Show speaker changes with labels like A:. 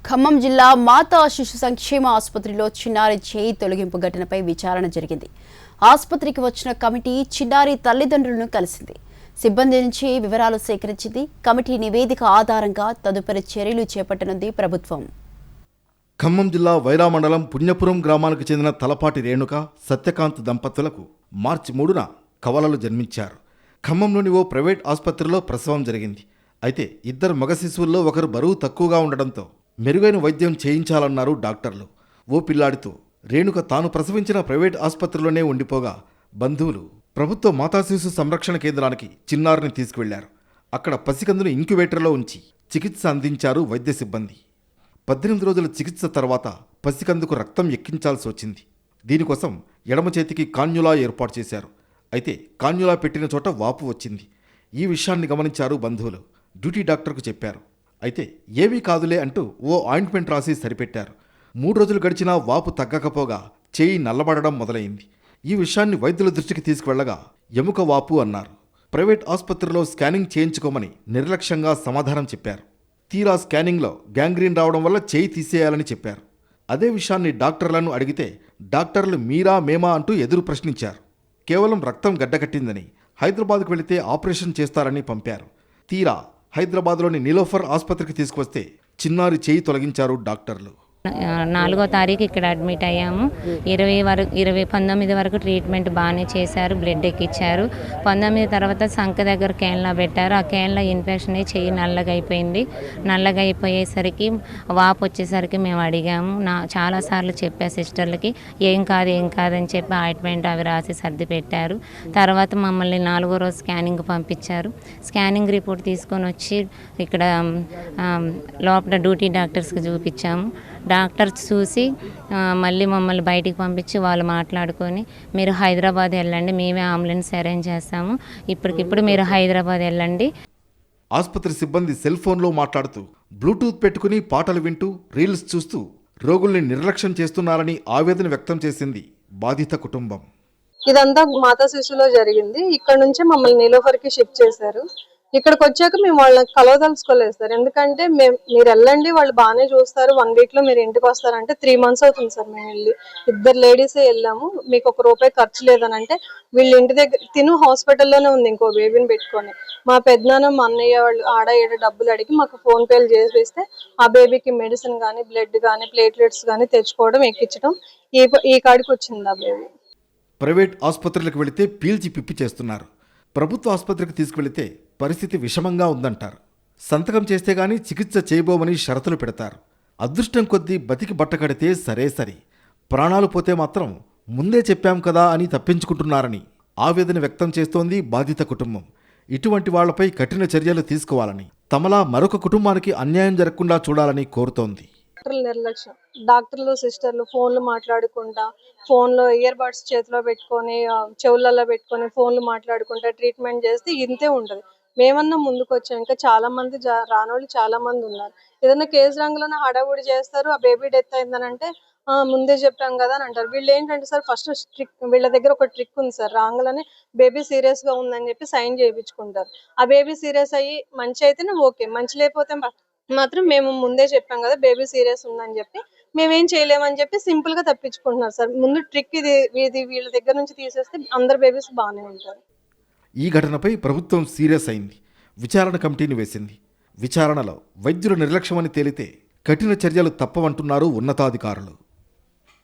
A: ఖమ్మం జిల్లా మాతా శిశు సంక్షేమ ఆసుపత్రిలో చిన్నారి చేయి తొలగింపు ఘటనపై విచారణ జరిగింది. ఆసుపత్రికి వచ్చిన కమిటీ చిన్నారి తల్లిదండ్రులను కలిసింది. సిబ్బంది నుంచి వివరాలు సేకరించింది. కమిటీ నివేదిక ఆధారంగా తదుపరి చర్యలు చేపట్టనుంది ప్రభుత్వం.
B: ఖమ్మం జిల్లా వైరా మండలం పుణ్యపురం గ్రామానికి చెందిన తలపాటి రేణుక, సత్యకాంత్ దంపతులకు మార్చి 3న కవలలు జన్మించారు. ఖమ్మంలోని ఓ ప్రైవేట్ ఆసుపత్రిలో ప్రసవం జరిగింది. అయితే ఇద్దరు మగ శిశువుల్లో ఒకరు బరువు తక్కువగా ఉండడంతో మెరుగైన వైద్యం చేయించాలన్నారు డాక్టర్లు. ఓ పిల్లాడితో రేణుక తాను ప్రసవించిన ప్రైవేట్ ఆసుపత్రిలోనే ఉండిపోగా బంధువులు ప్రభుత్వ మాతా శిశు సంరక్షణ కేంద్రానికి చిన్నారిని తీసుకువెళ్లారు. అక్కడ పసికందును ఇంక్యుబేటర్లో ఉంచి చికిత్స అందించారు వైద్య సిబ్బంది. 18 రోజుల చికిత్స తర్వాత పసికందుకు రక్తం ఎక్కించాల్సి వచ్చింది. దీనికోసం ఎడమ చేతికి కాన్యులా ఏర్పాటు చేశారు. అయితే కాన్యులా పెట్టిన చోట వాపు వచ్చింది. ఈ విషయాన్ని గమనించారు బంధువులు. డ్యూటీ డాక్టర్కు చెప్పారు. అయితే ఏమీ కాదులే అంటూ ఓ ఆయింట్మెంట్ రాసి సరిపెట్టారు. 3 రోజులు గడిచినా వాపు తగ్గకపోగా చేయి నల్లబడడం మొదలైంది. ఈ విషయాన్ని వైద్యుల దృష్టికి తీసుకువెళ్లగా ఎముక వాపు అన్నారు. ప్రైవేట్ ఆసుపత్రిలో స్కానింగ్ చేయించుకోమని నిర్లక్ష్యంగా సమాధానం చెప్పారు. తీరా స్కానింగ్లో గ్యాంగ్రీన్ రావడం వల్ల చేయి తీసేయాలని చెప్పారు. అదే విషయాన్ని డాక్టర్లను అడిగితే డాక్టర్లు మీరా మేమా అంటూ ఎదురు ప్రశ్నించారు. కేవలం రక్తం గడ్డకట్టిందని, హైదరాబాద్కు వెళితే ఆపరేషన్ చేస్తారని పంపారు. తీరా హైదరాబాద్లోని నీలోఫర్ ఆసుపత్రికి తీసుకువస్తే చిన్నారి చేయి తొలగించారు డాక్టర్లు.
C: 4వ తారీఖు ఇక్కడ అడ్మిట్ అయ్యాము. 19 వరకు ట్రీట్మెంట్ బాగానే చేశారు. బ్లడ్ ఎక్కిచ్చారు. 19 తర్వాత సంఖ దగ్గర కేన్లా పెట్టారు. ఆ కేన్లా ఇన్ఫెక్షన్ అయ్యి చెయ్యి నల్లగా అయిపోయింది. నల్లగా అయిపోయేసరికి వాపు వచ్చేసరికి మేము అడిగాము. చాలాసార్లు చెప్పా సిస్టర్లకి ఏం కాదని చెప్పి ఆయింట్మెంట్ అవి రాసి సర్ది పెట్టారు. తర్వాత మమ్మల్ని 4వ రోజు స్కానింగ్ పంపించారు. స్కానింగ్ రిపోర్ట్ తీసుకొని వచ్చి ఇక్కడ లోపల డ్యూటీ డాక్టర్స్కి చూపించాము. డాక్టర్స్ చూసి మళ్ళీ మమ్మల్ని బయటికి పంపించి వాళ్ళు మాట్లాడుకొని మీరు హైదరాబాద్ వెళ్ళండి, మేమే అంబులెన్స్ అరేంజ్ చేస్తాము, ఇప్పటికిప్పుడు మీరు హైదరాబాద్ వెళ్ళండి.
B: ఆసుపత్రి సిబ్బంది సెల్ ఫోన్లో మాట్లాడుతూ బ్లూటూత్ పెట్టుకుని పాటలు వింటూ రీల్స్ చూస్తూ రోగుల్ని నిర్లక్ష్యం చేస్తున్నారని ఆవేదన వ్యక్తం చేసింది బాధిత కుటుంబం.
D: ఇదంతా మాతా శిశులో జరిగింది. ఇక్కడ నుంచి మమ్మల్ని నీలోఫర్కి షిఫ్ట్ చేశారు. ఇక్కడికి వచ్చాక మేము వాళ్ళని కలవదలుచుకోలేదు సార్. ఎందుకంటే మీరు వెళ్ళండి, వాళ్ళు బాగానే చూస్తారు, 1 వీక్ లో మీరు ఇంటికి వస్తారంటే 3 months అవుతుంది సార్. మేము వెళ్ళి 2 లేడీసే వెళ్ళాము. మీకు ₹1 ఖర్చు లేదని అంటే వీళ్ళు ఇంటి దగ్గర తిను హాస్పిటల్లోనే ఉంది ఇంకో బేబీని పెట్టుకొని. మా పెద్దనాన్న మా అన్నయ్య వాళ్ళు ఆడ ఏడ డబ్బులు అడిగి మాకు ఫోన్ పేలు చేసిస్తే ఆ బేబీకి మెడిసిన్ కానీ బ్లడ్ కానీ ప్లేట్లెట్స్ కానీ తెచ్చుకోవడం ఎక్కించడం ఈ కాడికి వచ్చింది ఆ బేబీ.
B: ప్రైవేట్ ఆసుపత్రులకు వెళితే పీల్చి పిప్పి చేస్తున్నారు. ప్రభుత్వ ఆసుపత్రికి తీసుకువెళితే పరిస్థితి విషమంగా ఉందంటారు. సంతకం చేస్తే గానీ చికిత్స చేయబోమని షరతులు పెడతారు. అదృష్టం కొద్దీ బతికి బట్టకడితే సరే, ప్రాణాలు పోతే మాత్రం ముందే చెప్పాం కదా అని తప్పించుకుంటున్నారని ఆవేదన వ్యక్తం చేస్తోంది బాధిత కుటుంబం. ఇటువంటి వాళ్లపై కఠిన చర్యలు తీసుకోవాలని, తమలా మరొక కుటుంబానికి అన్యాయం జరగకుండా చూడాలని కోరుతోంది.
D: నిర్లక్ష్యం. డాక్టర్లు సిస్టర్లు ఫోన్లు మాట్లాడుకుంటా, ఫోన్లో ఇయర్ బడ్స్ చేతిలో పెట్టుకొని చెవులలో పెట్టుకొని ఫోన్లు మాట్లాడుకుంటా ట్రీట్మెంట్ చేస్తే ఇంతే ఉంటుంది. మేమన్నా ముందుకు వచ్చాం. ఇంకా చాలా మంది రానోళ్ళు చాలా మంది ఉన్నారు. ఏదైనా కేసు రంగులోనే హడావుడి చేస్తారు. ఆ బేబీ డెత్ అయిందని అంటే ముందే చెప్పాం కదా అని అంటారు. వీళ్ళు ఏంటంటే సార్ ఫస్ట్ వీళ్ళ దగ్గర ఒక ట్రిక్ ఉంది సార్. రాంగులోనే బేబీ సీరియస్ గా ఉందని చెప్పి సైన్ చేయించుకుంటారు. ఆ బేబీ సీరియస్ అయ్యి మంచి అయితేనే ఓకే, మంచి లేకపోతే మాత్రం మేము ముందే చెప్పాం కదా బేబీ సీరియస్ ఉందని చెప్పి మేమేం చేయలేమని చెప్పి సింపుల్ గా తప్పించుకుంటున్నారు సార్. ముందు ట్రిక్ ఇది వీళ్ళ దగ్గర నుంచి తీసేస్తే అందరు బేబీస్ బాగానే ఉంటారు.
B: ఈ ఘటనపై ప్రభుత్వం సీరియస్ అయింది. విచారణ కమిటీని వేసింది. విచారణలో వైద్యుల నిర్లక్ష్యమని తేలితే కఠిన చర్యలు తప్పవంటున్నారు ఉన్నతాధికారులు.